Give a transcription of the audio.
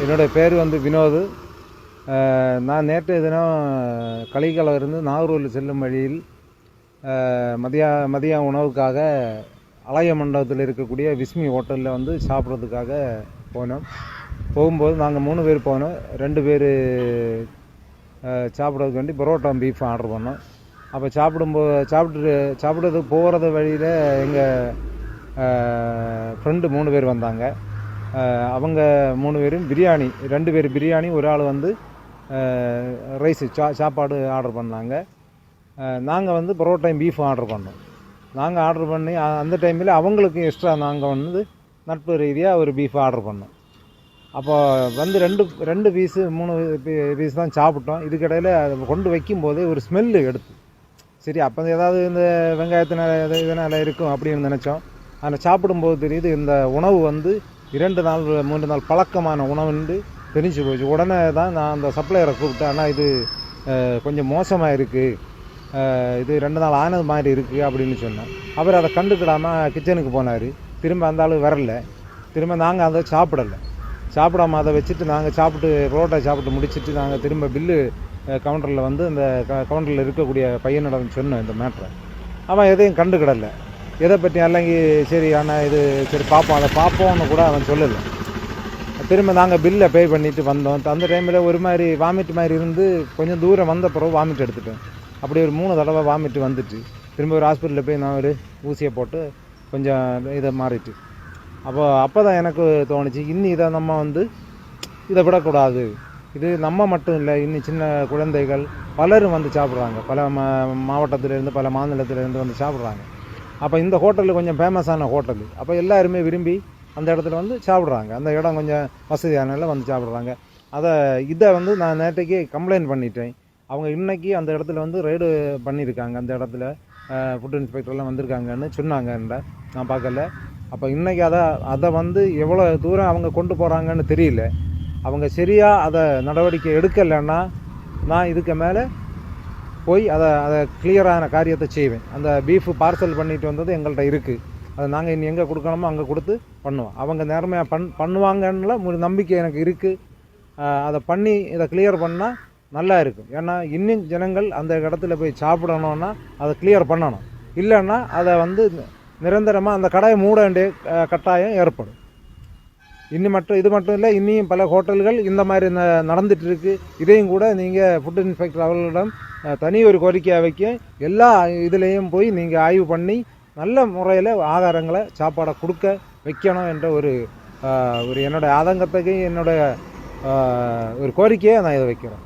என்னுடைய பேர் வினோது. நான் நேற்றைய தினம் கலிக்கலம் இருந்து நாகர்கோவில் செல்லும் வழியில் மதிய உணவுக்காக அழகிய மண்டபத்தில் இருக்கக்கூடிய விஸ்மி ஹோட்டலில் சாப்பிட்றதுக்காக போனோம். போகும்போது நாங்கள் 3 பேர் போனோம். 2 பேர் சாப்பிட்றதுக்கு வேண்டி பரோட்டா பீஃப் ஆர்டர் பண்ணோம். அப்போ சாப்பிட்றதுக்கு போகிறது வழியில் எங்கள் ஃப்ரெண்டு 3 பேர் வந்தாங்க. அவங்க 3 பேரும் பிரியாணி, 2 பேர் பிரியாணி, ஒரு ஆள் ரைஸு சாப்பாடு ஆர்டர் பண்ணாங்க. நாங்கள் பரோட்டாயும் பீஃபும் ஆர்டர் பண்ணோம். நாங்கள் ஆர்டர் பண்ணி அந்த டைமில் அவங்களுக்கு எக்ஸ்ட்ரா நாங்கள் நட்பு ரீதியாக ஒரு பீஃப் ஆர்டர் பண்ணோம். அப்போ 2 பீஸு 3 பீஸ் தான் சாப்பிட்டோம். இதுக்கிடையில் கொண்டு வைக்கும்போதே ஒரு ஸ்மெல்லு எடுத்து, சரி அப்போ ஏதாவது இந்த வெங்காயத்தினால் இதனால் இருக்கும் அப்படின்னு நினச்சோம். அதில் சாப்பிடும்போது தெரியுது இந்த உணவு 2 நாள் 3 நாள் பழக்கமான உணவுன்னு தெரிஞ்சு போச்சு. உடனே தான் நான் அந்த சப்ளையரை கூப்பிட்டேன். ஆனால் இது கொஞ்சம் மோசமாக இருக்குது, இது 2 நாள் ஆனது மாதிரி இருக்குது அப்படின்னு சொன்னேன். அவர் அதை கண்டுக்கிடாமல் கிச்சனுக்கு போனார். திரும்ப அந்த ஆள் வரல. திரும்ப நாங்கள் அதை சாப்பிடாம அதை வச்சுட்டு நாங்கள் பரோட்டா சாப்பிட்டு முடிச்சுட்டு நாங்கள் திரும்ப பில்லு கவுண்டரில் அந்த கவுண்டரில் இருக்கக்கூடிய பையனிடம் சொன்னோம் இந்த மேட்ரை. அவன் எதையும் கண்டுக்கிடலை. எதை பற்றி அல்லங்கி சரி ஆனால் இது சரி பார்ப்போம்னு கூட அவன் சொல்லலை. திரும்ப நாங்கள் பில்லை பே பண்ணிவிட்டு வந்தோம். அந்த டைமில் ஒரு மாதிரி வாமிட் மாதிரி இருந்து கொஞ்சம் தூரம் வந்த பிறகு வாமிட் எடுத்துட்டேன். அப்படி ஒரு 3 தடவை வாமிட் வந்துட்டு திரும்ப ஒரு ஹாஸ்பிட்டலில் போய் நான் ஒரு ஊசியை போட்டு கொஞ்சம் இதை மாறிட்டு அப்போ தான் எனக்கு தோணுச்சு, இன்னும் இதை நம்ம இதை விடக்கூடாது. இது நம்ம மட்டும் இல்லை, இன்னும் சின்ன குழந்தைகள் பலரும் சாப்பிட்றாங்க. பல மாவட்டத்திலேருந்து பல மாநிலத்திலேருந்து சாப்பிட்றாங்க. அப்போ இந்த ஹோட்டலு கொஞ்சம் ஃபேமஸான ஹோட்டலு. அப்போ எல்லாருமே விரும்பி அந்த இடத்துல சாப்பிட்றாங்க. அந்த இடம் கொஞ்சம் வசதியானால சாப்பிட்றாங்க. இதை நான் நேற்றைக்கு கம்ப்ளைண்ட் பண்ணிட்டேன். அவங்க இன்றைக்கி அந்த இடத்துல ரெய்டு பண்ணியிருக்காங்க. அந்த இடத்துல ஃபுட் இன்ஸ்பெக்டர்லாம் வந்திருக்காங்கன்னு சொன்னாங்க. நான் பார்க்கல. அப்போ இன்றைக்கி அதை எவ்வளோ தூரம் அவங்க கொண்டு போகிறாங்கன்னு தெரியல. அவங்க சரியாக அதை நடவடிக்கை எடுக்கலைன்னா நான் இதுக்கு மேலே போய் அதை கிளியரான காரியத்தை செய்வேன். அந்த பீஃபு பார்சல் பண்ணிட்டு வந்தது எங்கள்கிட்ட இருக்குது. அதை நாங்கள் இனி எங்கே கொடுக்கணுமோ அங்கே கொடுத்து பண்ணுவோம். அவங்க நேர்மையாக பண்ணுவாங்கன்னு ஒரு நம்பிக்கை எனக்கு இருக்குது. அதை பண்ணி இதை கிளியர் பண்ணால் நல்லா இருக்கும். ஏன்னா இன்னும் ஜனங்கள் அந்த இடத்துல போய் சாப்பிடணுன்னா அதை கிளியர் பண்ணணும். இல்லைன்னா அதை நிரந்தரமாக அந்த கடையை மூட வேண்டிய கட்டாயம் ஏற்படும். இது மட்டும் இல்லை, இன்னும் பல ஹோட்டல்கள் இந்த மாதிரி நடந்துட்டு இருக்கு. இதையும் கூட நீங்கள் ஃபுட் இன்ஸ்பெக்டர் அவர்களிடம் தனி ஒரு கோரிக்கையாக வைக்க, எல்லா இதுலேயும் போய் நீங்கள் ஆய்வு பண்ணி நல்ல முறையில் ஆகாரங்களை சாப்பாடை கொடுக்க வைக்கணும் என்ற ஒரு என்னோடய ஆதங்கத்துக்கு என்னோடய ஒரு கோரிக்கையை நான் இதை வைக்கிறேன்.